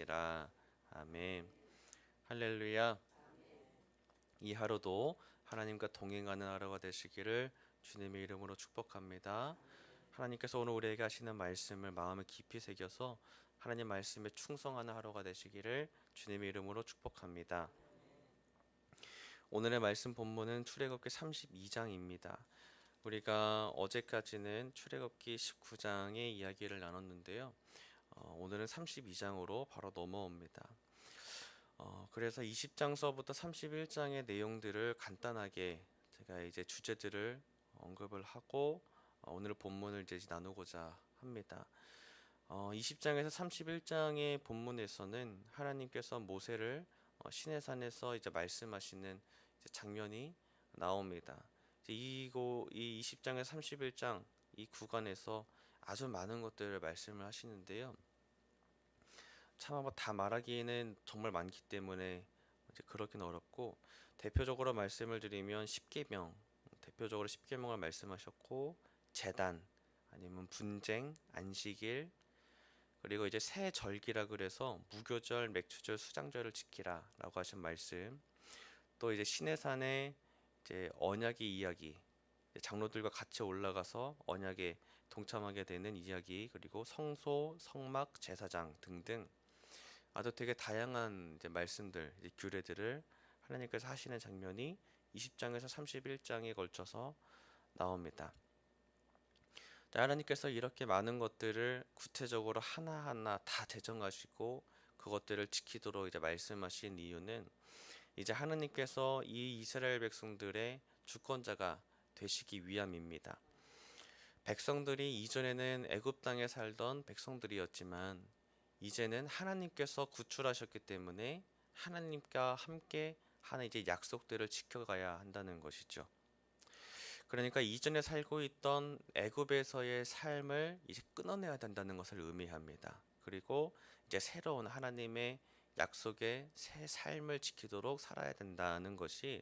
되실지니라. 아멘. 할렐루야. 이 하루도 하나님과 동행하는 하루가 되시기를 주님의 이름으로 축복합니다. 하나님께서 오늘 우리에게 하시는 말씀을 마음에 깊이 새겨서 하나님 말씀에 충성하는 하루가 되시기를 주님의 이름으로 축복합니다. 오늘의 말씀 본문은 출애굽기 32장입니다. 우리가 어제까지는 출애굽기 19장의 이야기를 나눴는데요. 오늘은 32장으로 바로 넘어옵니다. 그래서 20장서부터 31장의 내용들을 간단하게 제가 이제 주제들을 언급을 하고 오늘 본문을 이제 나누고자 합니다. 20장에서 31장의 본문에서는 하나님께서 모세를 시내산에서 이제 말씀하시는 이제 장면이 나옵니다. 이제 이 20장에서 31장 이 구간에서 아주 많은 것들을 말씀을 하시는데요. 참 한번 다 말하기에는 정말 많기 때문에 이제 그렇긴 어렵고, 대표적으로 말씀을 드리면 십계명, 대표적으로 십계명을 말씀하셨고, 제단 아니면 분쟁, 안식일, 그리고 이제 새 절기라 그래서 무교절, 맥추절, 수장절을 지키라라고 하신 말씀, 또 이제 시내산의 이제 언약의 이야기, 장로들과 같이 올라가서 언약에 동참하게 되는 이야기, 그리고 성소, 성막, 제사장 등등 아주 되게 다양한 이제 말씀들, 이제 규례들을 하나님께서 하시는 장면이 20장에서 31장에 걸쳐서 나옵니다. 하나님께서 이렇게 많은 것들을 구체적으로 하나하나 다 제정하시고 그것들을 지키도록 이제 말씀하신 이유는 이제 하나님께서 이 이스라엘 백성들의 주권자가 되시기 위함입니다. 백성들이 이전에는 애굽 땅에 살던 백성들이었지만 이제는 하나님께서 구출하셨기 때문에 하나님과 함께 하는 이제 약속들을 지켜가야 한다는 것이죠. 그러니까 이전에 살고 있던 애굽에서의 삶을 이제 끊어내야 된다는 것을 의미합니다. 그리고 이제 새로운 하나님의 약속의 새 삶을 지키도록 살아야 된다는 것이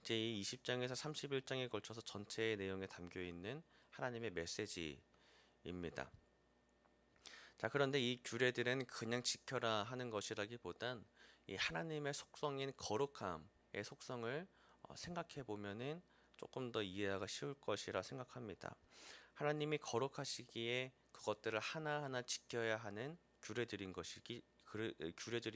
이제 이 20장에서 31장에 걸쳐서 전체의 내용에 담겨 있는 하나님의 메시지입니다. 자, 그런데 이 규례들은 그냥 지켜라 하는 것이라기보단 이 하나님의 속성인 거룩함의 속성을 생각해 보면은 조금 더 이해하기가 쉬울 것이라 생각합니다. 하나님이 거룩하시기에 그것들을 하나하나 지켜야 하는 규례들인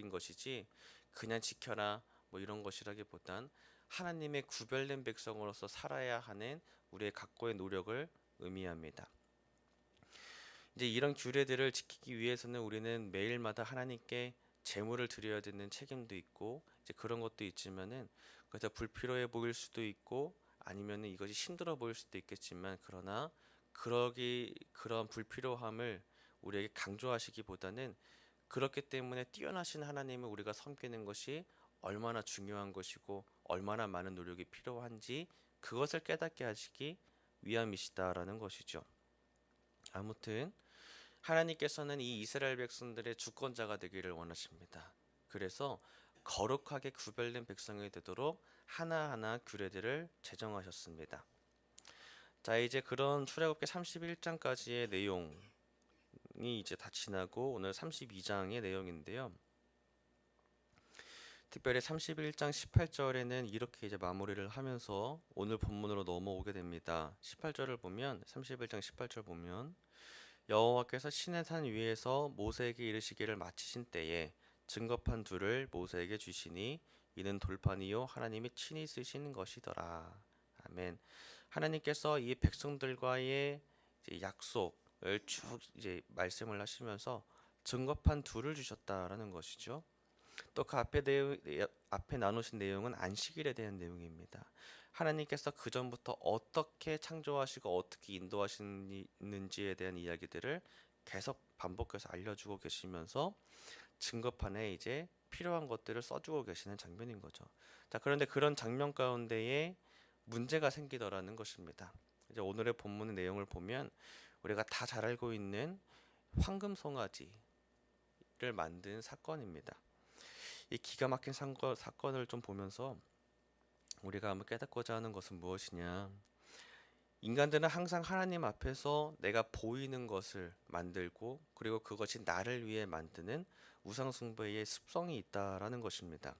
것이지 그냥 지켜라 뭐 이런 것이라기보단 하나님의 구별된 백성으로서 살아야 하는 우리의 각고의 노력을 의미합니다. 이제 이런 규례들을 지키기 위해서는 우리는 매일마다 하나님께 제물을 드려야 되는 책임도 있고 이제 그런 것도 있지만은 그래서 불필요해 보일 수도 있고 아니면은 이것이 힘들어 보일 수도 있겠지만 그러나 그런 불필요함을 우리에게 강조하시기보다는 그렇기 때문에 뛰어나신 하나님을 우리가 섬기는 것이 얼마나 중요한 것이고 얼마나 많은 노력이 필요한지 그것을 깨닫게 하시기 위함이시다라는 것이죠. 아무튼 하나님께서는 이 이스라엘 백성들의 주권자가 되기를 원하십니다. 그래서 거룩하게 구별된 백성이 되도록 하나하나 규례들을 제정하셨습니다. 자, 이제 그런 출애굽기 31장까지의 내용이 이제 다 지나고 오늘 32장의 내용인데요. 특별히 31장 18절에는 이렇게 이제 마무리를 하면서 오늘 본문으로 넘어오게 됩니다. 18절을 보면 31장 18절 보면 여호와께서 시내산 위에서 모세에게 이르시기를 마치신 때에 증거판 둘을 모세에게 주시니 이는 돌판이요 하나님이 친히 쓰신 것이더라. 아멘. 하나님께서 이 백성들과의 이제 약속을 쭉 이제 말씀을 하시면서 증거판 둘을 주셨다라는 것이죠. 또 그 앞에 나누신 내용은 안식일에 대한 내용입니다. 하나님께서 그 전부터 어떻게 창조하시고 어떻게 인도하시는지에 대한 이야기들을 계속 반복해서 알려주고 계시면서 증거판에 이제 필요한 것들을 써주고 계시는 장면인 거죠. 자, 그런데 그런 장면 가운데에 문제가 생기더라는 것입니다. 이제 오늘의 본문의 내용을 보면 우리가 다 잘 알고 있는 황금 송아지를 만든 사건입니다. 이 기가 막힌 사건을 좀 보면서 우리가 한번 깨닫고자 하는 것은 무엇이냐? 인간들은 항상 하나님 앞에서 내가 보이는 것을 만들고 그리고 그것이 나를 위해 만드는 우상숭배의 습성이 있다라는 것입니다.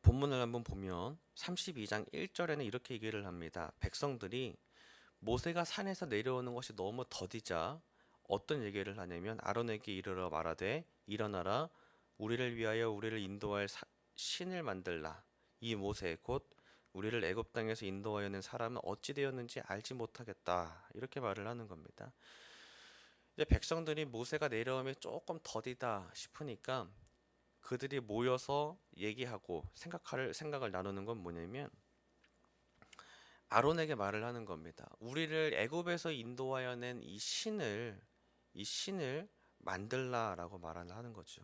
본문을 한번 보면 32장 1절에는 이렇게 얘기를 합니다. 백성들이 모세가 산에서 내려오는 것이 너무 더디자 어떤 얘기를 하냐면 아론에게 이르러 말하되 일어나라 우리를 위하여 우리를 인도할 신을 만들라. 이 모세 곧 우리를 애굽 땅에서 인도하여 낸 사람은 어찌 되었는지 알지 못하겠다. 이렇게 말을 하는 겁니다. 이제 백성들이 모세가 내려오면 조금 더디다 싶으니까 그들이 모여서 얘기하고 생각을 나누는 건 뭐냐면 아론에게 말을 하는 겁니다. 우리를 애굽에서 인도하여 낸 이 신을 만들라라고 말을 하는 거죠.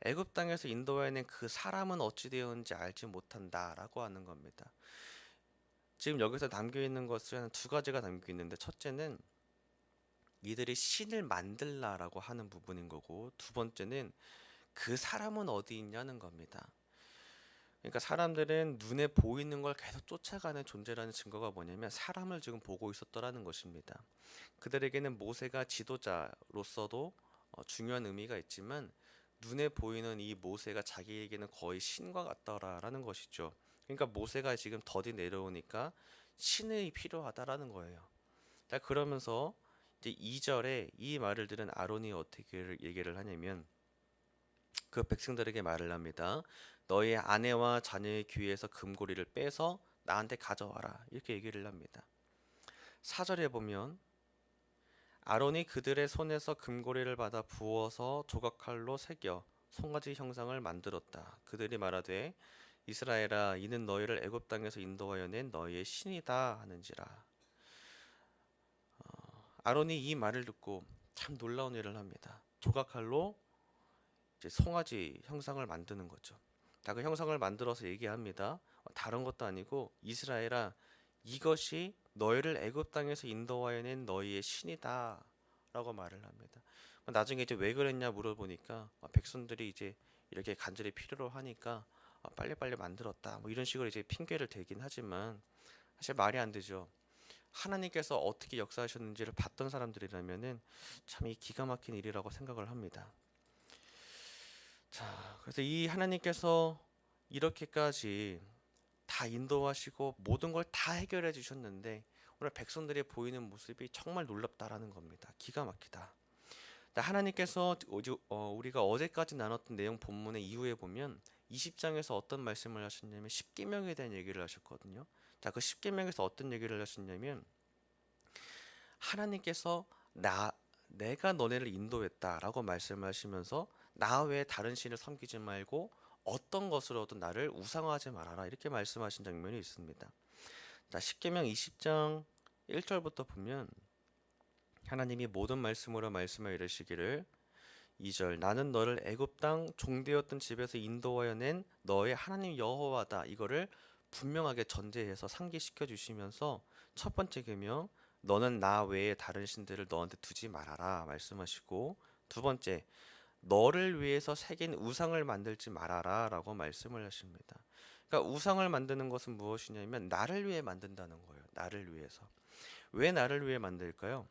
애굽 땅에서 인도하여 낸 그 사람은 어찌 되었는지 알지 못한다라고 하는 겁니다. 지금 여기서 담겨 있는 것은 두 가지가 담겨 있는데 첫째는 이들이 신을 만들라라고 하는 부분인 거고 두 번째는 그 사람은 어디 있냐는 겁니다. 그러니까 사람들은 눈에 보이는 걸 계속 쫓아가는 존재라는 증거가 뭐냐면 사람을 지금 보고 있었더라는 것입니다. 그들에게는 모세가 지도자로서도 중요한 의미가 있지만 눈에 보이는 이 모세가 자기에게는 거의 신과 같더라라는 것이죠. 그러니까 모세가 지금 더디 내려오니까 신이 필요하다라는 거예요. 자, 그러면서 이제 2절에 이 말을 들은 아론이 어떻게 얘기를 하냐면 그 백성들에게 말을 합니다. 너의 아내와 자녀의 귀에서 금고리를 빼서 나한테 가져와라. 이렇게 얘기를 합니다. 4절에 보면 아론이 그들의 손에서 금고리를 받아 부어서 조각칼로 새겨 송아지 형상을 만들었다. 그들이 말하되 이스라엘아 이는 너희를 애굽 땅에서 인도하여 낸 너희의 신이다 하는지라. 아론이 이 말을 듣고 참 놀라운 일을 합니다. 조각칼로 이제 송아지 형상을 만드는 거죠. 그 형상을 만들어서 얘기합니다. 다른 것도 아니고 이스라엘아 이것이 너희를 애굽 땅에서 인도하여 낸 너희의 신이다 라고 말을 합니다. 나중에 이제 왜 그랬냐 물어보니까 백성들이 이제 이렇게 간절히 필요로 하니까 빨리빨리 만들었다 뭐 이런 식으로 이제 핑계를 대긴 하지만 사실 말이 안 되죠. 하나님께서 어떻게 역사하셨는지를 봤던 사람들이라면은 참 이 기가 막힌 일이라고 생각을 합니다. 자, 그래서 이 하나님께서 이렇게까지 다 인도하시고 모든 걸 다 해결해 주셨는데 오늘 백성들이 보이는 모습이 정말 놀랍다라는 겁니다. 기가 막히다. 하나님께서 우리가 어제까지 나눴던 내용 본문의 이후에 보면 20장에서 어떤 말씀을 하셨냐면 십계명에 대한 얘기를 하셨거든요. 자, 그 십계명에서 어떤 얘기를 하셨냐면 하나님께서 내가 너네를 인도했다라고 말씀하시면서 나 외에 다른 신을 섬기지 말고 어떤 것으로든 나를 우상화하지 말아라 이렇게 말씀하신 장면이 있습니다. 자, 십계명 20장 1절부터 보면 하나님이 모든 말씀으로 말씀하여 이르시기를 2절 나는 너를 애굽 땅 종되었던 집에서 인도하여 낸 너의 하나님 여호와다. 이거를 분명하게 전제해서 상기시켜 주시면서 첫 번째 계명 너는 나 외에 다른 신들을 너한테 두지 말아라 말씀하시고 두 번째 너를 위해서 새긴 우상을 만들지 말아라 라고 말씀을 하십니다. 그러니까 우상을 만드는 것은 무엇이냐면 나를 위해 만든다는 거예요. 나를 위해서. 왜 나를 위해 만들까요?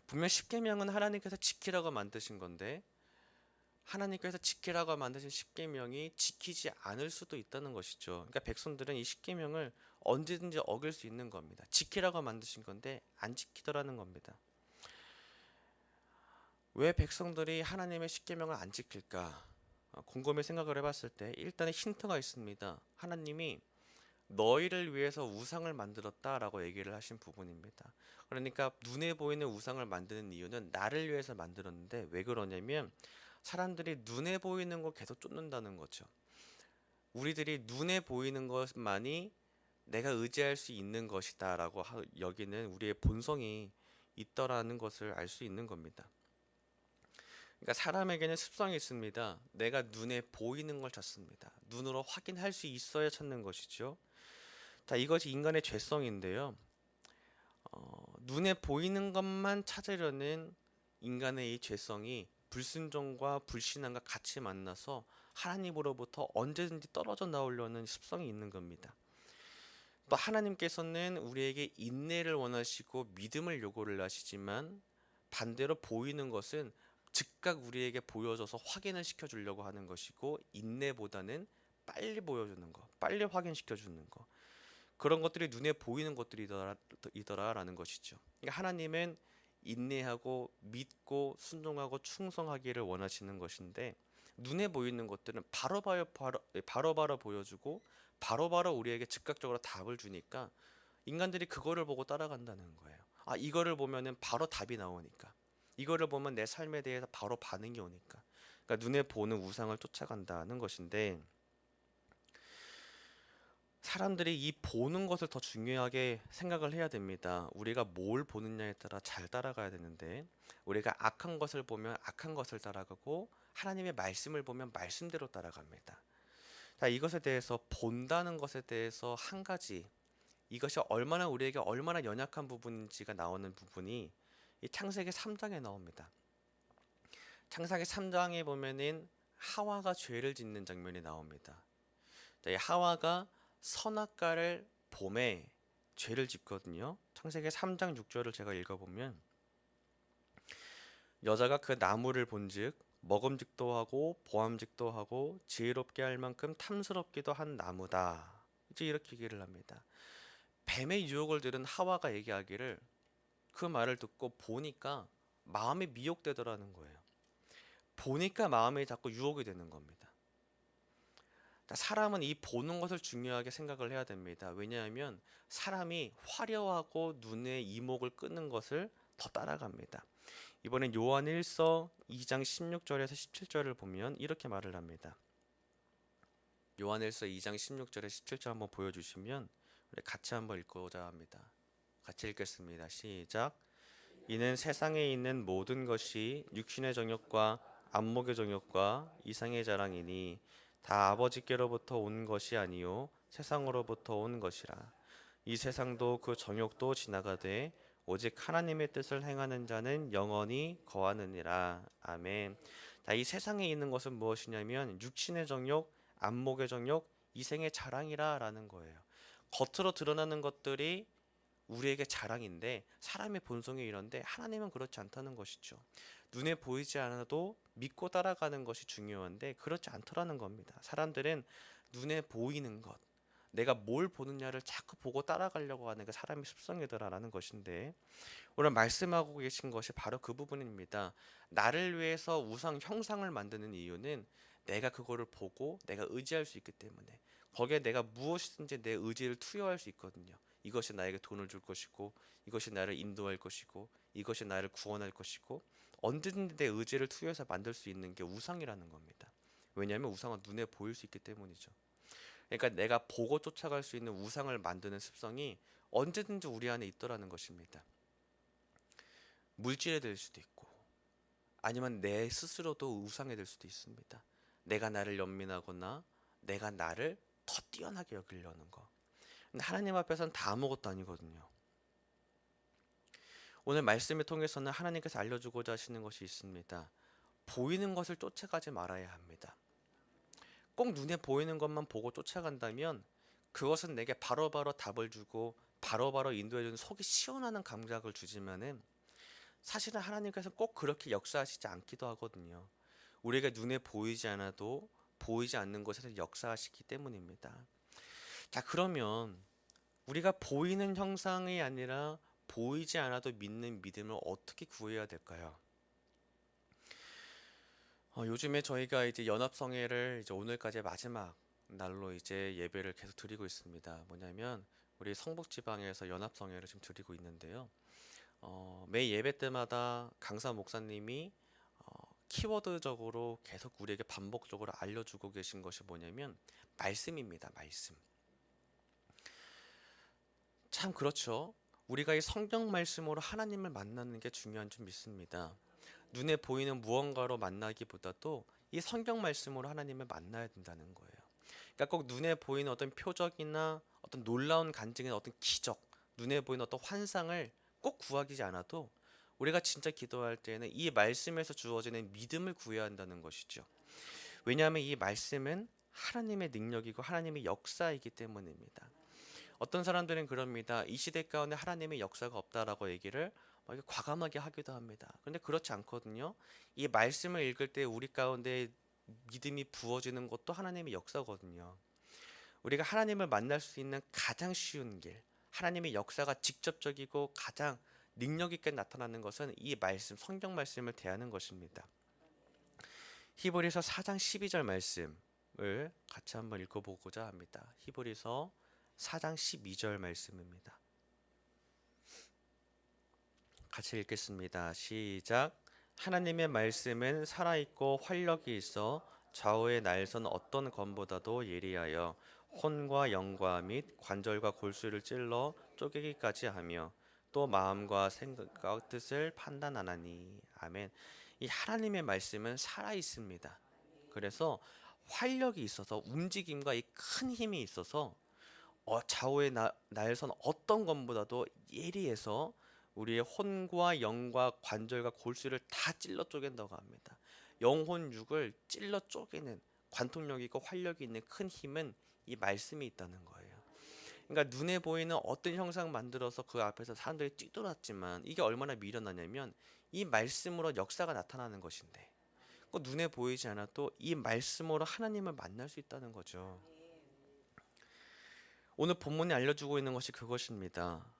분명 십계명은 하나님께서 지키라고 만드신 건데 하나님께서 지키라고 만드신 십계명이 지키지 않을 수도 있다는 것이죠. 그러니까 백성들은 이 십계명을 언제든지 어길 수 있는 겁니다. 지키라고 만드신 건데 안 지키더라는 겁니다. 왜 백성들이 하나님의 십계명을 안 지킬까? 곰곰이 생각을 해봤을 때 일단은 힌트가 있습니다. 하나님이 너희를 위해서 우상을 만들었다라고 얘기를 하신 부분입니다. 그러니까 눈에 보이는 우상을 만드는 이유는 나를 위해서 만들었는데 왜 그러냐면 사람들이 눈에 보이는 걸 계속 쫓는다는 거죠. 우리들이 눈에 보이는 것만이 내가 의지할 수 있는 것이다라고 여기는 우리의 본성이 있더라는 것을 알 수 있는 겁니다. 그러니까 사람에게는 습성이 있습니다. 내가 눈에 보이는 걸 찾습니다. 눈으로 확인할 수 있어야 찾는 것이죠. 자, 이것이 인간의 죄성인데요. 눈에 보이는 것만 찾으려는 인간의 이 죄성이 불순종과 불신앙과 같이 만나서 하나님으로부터 언제든지 떨어져 나오려는 습성이 있는 겁니다. 또 하나님께서는 우리에게 인내를 원하시고 믿음을 요구를 하시지만 반대로 보이는 것은 즉각 우리에게 보여줘서 확인을 시켜주려고 하는 것이고, 인내보다는 빨리 보여주는 거, 빨리 확인시켜주는 거, 그런 것들이 눈에 보이는 것들이더라라는 것이죠. 그러니까 하나님은 인내하고 믿고 순종하고 충성하기를 원하시는 것인데, 눈에 보이는 것들은 바로바로 보여주고 바로바로 우리에게 즉각적으로 답을 주니까 인간들이 그거를 보고 따라간다는 거예요. 아, 이거를 보면은 바로 답이 나오니까, 이거를 보면 내 삶에 대해서 바로 반응이 오니까, 그러니까 눈에 보는 우상을 쫓아간다는 것인데, 사람들이 이 보는 것을 더 중요하게 생각을 해야 됩니다. 우리가 뭘 보느냐에 따라 잘 따라가야 되는데, 우리가 악한 것을 보면 악한 것을 따라가고 하나님의 말씀을 보면 말씀대로 따라갑니다. 자, 이것에 대해서, 본다는 것에 대해서 한 가지, 이것이 우리에게 얼마나 연약한 부분인지가 나오는 부분이 이 창세기 3장에 나옵니다. 창세기 3장에 보면은 하와가 죄를 짓는 장면이 나옵니다. 이 하와가 선악과를 봄에 죄를 짓거든요. 창세기 3장 6절을 제가 읽어보면, 여자가 그 나무를 본즉 먹음직도 하고 보암직도 하고 지혜롭게 할 만큼 탐스럽기도 한 나무다. 이제 이렇게 얘기를 합니다. 뱀의 유혹을 들은 하와가 얘기하기를, 그 말을 듣고 보니까 마음이 미혹되더라는 거예요. 보니까 마음이 자꾸 유혹이 되는 겁니다. 사람은 이 보는 것을 중요하게 생각을 해야 됩니다. 왜냐하면 사람이 화려하고 눈에 이목을 끄는 것을 더 따라갑니다. 이번엔 요한 1서 2장 16절에서 17절을 보면 이렇게 말을 합니다. 요한 1서 2장 16절에 17절 한번 보여주시면 우리 같이 한번 읽고자 합니다. 같이 읽겠습니다. 시작. 이는 세상에 있는 모든 것이 육신의 정욕과 안목의 정욕과 이상의 자랑이니 다 아버지께로부터 온 것이 아니요 세상으로부터 온 것이라. 이 세상도 그 정욕도 지나가되 오직 하나님의 뜻을 행하는 자는 영원히 거하느니라. 아멘. 자, 이 세상에 있는 것은 무엇이냐면 육신의 정욕, 안목의 정욕, 이생의 자랑이라 라는 거예요. 겉으로 드러나는 것들이 우리에게 자랑인데, 사람의 본성이 이런데 하나님은 그렇지 않다는 것이죠. 눈에 보이지 않아도 믿고 따라가는 것이 중요한데 그렇지 않더라는 겁니다. 사람들은 눈에 보이는 것, 내가 뭘 보느냐를 자꾸 보고 따라가려고 하는 게 사람의 습성이더라라는 것인데, 오늘 말씀하고 계신 것이 바로 그 부분입니다. 나를 위해서 우상 형상을 만드는 이유는 내가 그거를 보고 내가 의지할 수 있기 때문에, 거기에 내가 무엇이든지 내 의지를 투여할 수 있거든요. 이것이 나에게 돈을 줄 것이고, 이것이 나를 인도할 것이고, 이것이 나를 구원할 것이고, 언제든지 내 의지를 투여해서 만들 수 있는 게 우상이라는 겁니다. 왜냐하면 우상은 눈에 보일 수 있기 때문이죠. 그러니까 내가 보고 쫓아갈 수 있는 우상을 만드는 습성이 언제든지 우리 안에 있더라는 것입니다. 물질이 될 수도 있고, 아니면 내 스스로도 우상이 될 수도 있습니다. 내가 나를 연민하거나 내가 나를 더 뛰어나게 여기려는 거. 근데 하나님 앞에서는 다 아무것도 아니거든요. 오늘 말씀을 통해서는 하나님께서 알려주고자 하시는 것이 있습니다. 보이는 것을 쫓아가지 말아야 합니다. 꼭 눈에 보이는 것만 보고 쫓아간다면 그것은 내게 바로바로 답을 주고 바로바로 인도해주는 속이 시원하는 감각을 주지만은, 사실은 하나님께서 꼭 그렇게 역사하시지 않기도 하거든요. 우리가 눈에 보이지 않아도 보이지 않는 곳에서 역사하시기 때문입니다. 자, 그러면 우리가 보이는 형상이 아니라 보이지 않아도 믿는 믿음을 어떻게 구해야 될까요? 요즘에 저희가 이제 연합성회를 이제 오늘까지 마지막 날로 이제 예배를 계속 드리고 있습니다. 뭐냐면 우리 성북지방에서 연합성회를 지금 드리고 있는데요. 매 예배 때마다 강사 목사님이 키워드적으로 계속 우리에게 반복적으로 알려주고 계신 것이 뭐냐면 말씀입니다. 말씀. 참 그렇죠. 우리가 이 성경 말씀으로 하나님을 만나는 게 중요한 줄 믿습니다. 눈에 보이는 무언가로 만나기보다도 이 성경 말씀으로 하나님을 만나야 된다는 거예요. 그러니까 꼭 눈에 보이는 어떤 표적이나 어떤 놀라운 간증의 어떤 기적, 눈에 보이는 어떤 환상을 꼭 구하지 않아도 우리가 진짜 기도할 때는 이 말씀에서 주어지는 믿음을 구해야 한다는 것이죠. 왜냐하면 이 말씀은 하나님의 능력이고 하나님의 역사이기 때문입니다. 어떤 사람들은 그럽니다. 이 시대 가운데 하나님의 역사가 없다라고 얘기를 막 이렇게 과감하게 하기도 합니다. 근데 그렇지 않거든요. 이 말씀을 읽을 때 우리 가운데 믿음이 부어지는 것도 하나님의 역사거든요. 우리가 하나님을 만날 수 있는 가장 쉬운 길, 하나님의 역사가 직접적이고 가장 능력 있게 나타나는 것은 이 말씀, 성경 말씀을 대하는 것입니다. 히브리서 4장 12절 말씀을 같이 한번 읽어보고자 합니다. 히브리서 4장 12절 말씀입니다. 같이 읽겠습니다. 시작. 하나님의 말씀은 살아있고 활력이 있어 좌우의 날선 어떤 검보다도 예리하여 혼과 영과 및 관절과 골수를 찔러 쪼개기까지 하며 또 마음과 생각과 뜻을 판단하나니. 아멘. 이 하나님의 말씀은 살아 있습니다. 그래서 활력이 있어서 움직임과 이 큰 힘이 있어서 좌우의 날선 어떤 것보다도 예리해서 우리의 혼과 영과 관절과 골수를 다 찔러 쪼갠다고 합니다. 영혼 육을 찔러 쪼개는 관통력 있고 활력이 있는 큰 힘은 이 말씀이 있다는 거예요. 그러니까 눈에 보이는 어떤 형상 만들어서 그 앞에서 사람들이 뛰돌았지만 이게 얼마나 미련하냐면 이 말씀으로 역사가 나타나는 것인데 눈에 보이지 않아도 이 말씀으로 하나님을 만날 수 있다는 거죠. 오늘 본문이 알려주고 있는 것이 그것입니다.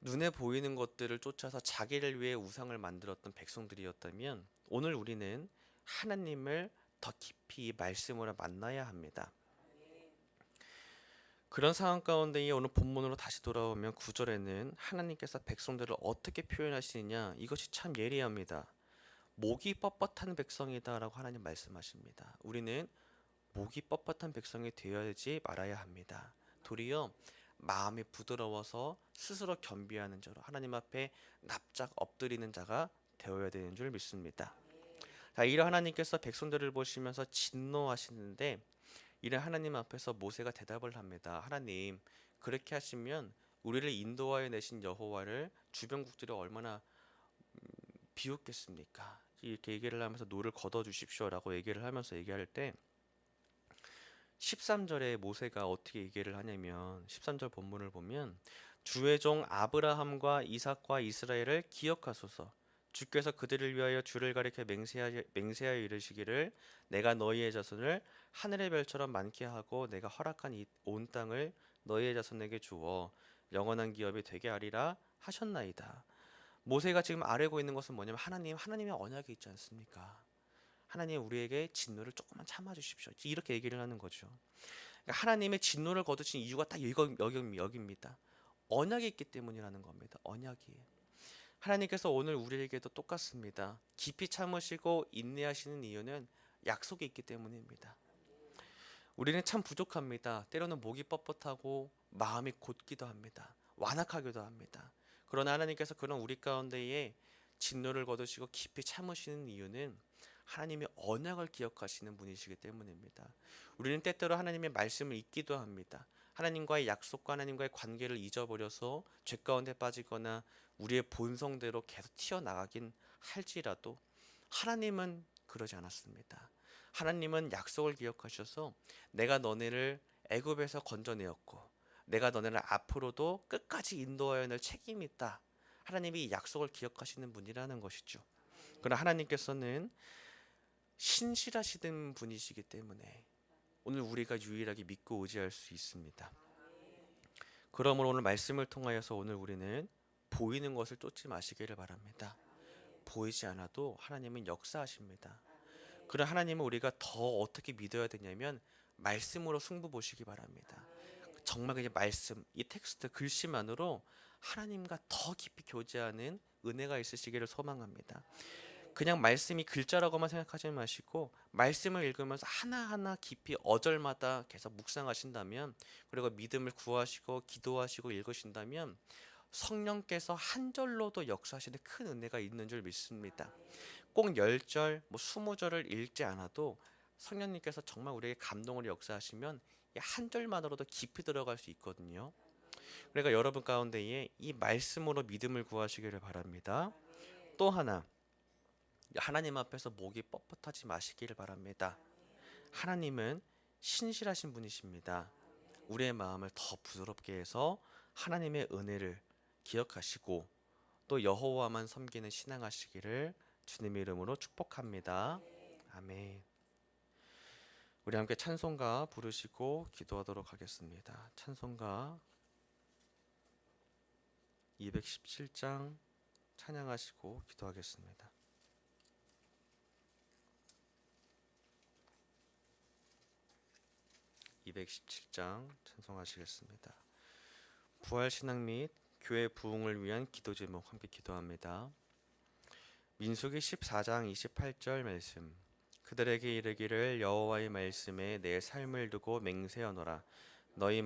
눈에 보이는 것들을 쫓아서 자기를 위해 우상을 만들었던 백성들이었다면 오늘 우리는 하나님을 더 깊이 말씀으로 만나야 합니다. 그런 상황 가운데 오늘 본문으로 다시 돌아오면 9절에는 하나님께서 백성들을 어떻게 표현하시느냐, 이것이 참 예리합니다. 목이 뻣뻣한 백성이다 라고 하나님 말씀하십니다. 우리는 목이 뻣뻣한 백성이 되어야지 말아야 합니다. 도리어 마음이 부드러워서 스스로 겸비하는 자로 하나님 앞에 납작 엎드리는 자가 되어야 되는 줄 믿습니다. 자, 이런 하나님께서 백성들을 보시면서 진노하시는데 이런 하나님 앞에서 모세가 대답을 합니다. 하나님, 그렇게 하시면 우리를 인도하여 내신 여호와를 주변국들이 얼마나 비웃겠습니까? 이렇게 얘기를 하면서 노를 거둬 주십시오라고 얘기를 하면서 얘기할 때 13절에 모세가 어떻게 얘기를 하냐면 13절 본문을 보면 주의 종 아브라함과 이삭과 이스라엘을 기억하소서. 주께서 그들을 위하여 주를 가리켜 맹세하여 이르시기를 내가 너희의 자손을 하늘의 별처럼 많게 하고 내가 허락한 이 온 땅을 너희의 자손에게 주어 영원한 기업이 되게 하리라 하셨나이다. 모세가 지금 아뢰고 있는 것은 뭐냐면 하나님의 언약이 있지 않습니까? 하나님, 우리에게 진노를 조금만 참아주십시오. 이렇게 얘기를 하는 거죠. 그러니까 하나님의 진노를 거두신 이유가 딱 여기입니다. 언약이 있기 때문이라는 겁니다. 언약이. 하나님께서 오늘 우리에게도 똑같습니다. 깊이 참으시고 인내하시는 이유는 약속이 있기 때문입니다. 우리는 참 부족합니다. 때로는 목이 뻣뻣하고 마음이 곧기도 합니다. 완악하기도 합니다. 그러나 하나님께서 그런 우리 가운데에 진노를 거두시고 깊이 참으시는 이유는 하나님의 언약을 기억하시는 분이시기 때문입니다. 우리는 때때로 하나님의 말씀을 잊기도 합니다. 하나님과의 약속과 하나님과의 관계를 잊어버려서 죄 가운데 빠지거나 우리의 본성대로 계속 튀어나가긴 할지라도 하나님은 그러지 않았습니다. 하나님은 약속을 기억하셔서 내가 너네를 애굽에서 건져내었고 내가 너네를 앞으로도 끝까지 인도하여 낼 책임이 있다. 하나님이 이 약속을 기억하시는 분이라는 것이죠. 그러나 하나님께서는 신실하시는 분이시기 때문에 오늘 우리가 유일하게 믿고 의지할 수 있습니다. 그러므로 오늘 말씀을 통하여서 오늘 우리는 보이는 것을 쫓지 마시기를 바랍니다. 보이지 않아도 하나님은 역사하십니다. 그런 하나님을 우리가 더 어떻게 믿어야 되냐면 말씀으로 승부 보시기 바랍니다. 정말 그냥 말씀, 이 텍스트 글씨만으로 하나님과 더 깊이 교제하는 은혜가 있으시기를 소망합니다. 그냥 말씀이 글자라고만 생각하지 마시고 말씀을 읽으면서 하나하나 깊이 어절마다 계속 묵상하신다면, 그리고 믿음을 구하시고 기도하시고 읽으신다면 성령께서 한 절로도 역사하시는 큰 은혜가 있는 줄 믿습니다. 꼭 10절, 20절을 읽지 않아도 성령님께서 정말 우리에게 감동으로 역사하시면 한 절만으로도 깊이 들어갈 수 있거든요. 그러니까 여러분 가운데에 이 말씀으로 믿음을 구하시기를 바랍니다. 또 하나, 하나님 앞에서 목이 뻣뻣하지 마시기를 바랍니다. 하나님은 신실하신 분이십니다. 우리의 마음을 더 부드럽게 해서 하나님의 은혜를 기억하시고 또 여호와만 섬기는 신앙하시기를 주님의 이름으로 축복합니다. 아멘. 우리 함께 찬송가 부르시고 기도하도록 하겠습니다. 찬송가 217장 찬양하시고 기도하겠습니다. 217장 찬송하시겠습니다. 부활신앙 및 교회 부흥을 위한 기도 제목 함께 기도합니다. 민수기 14장 28절 말씀. 그들에게 이르기를 여호와의 말씀에 내 삶을 두고 맹세하노라. 너희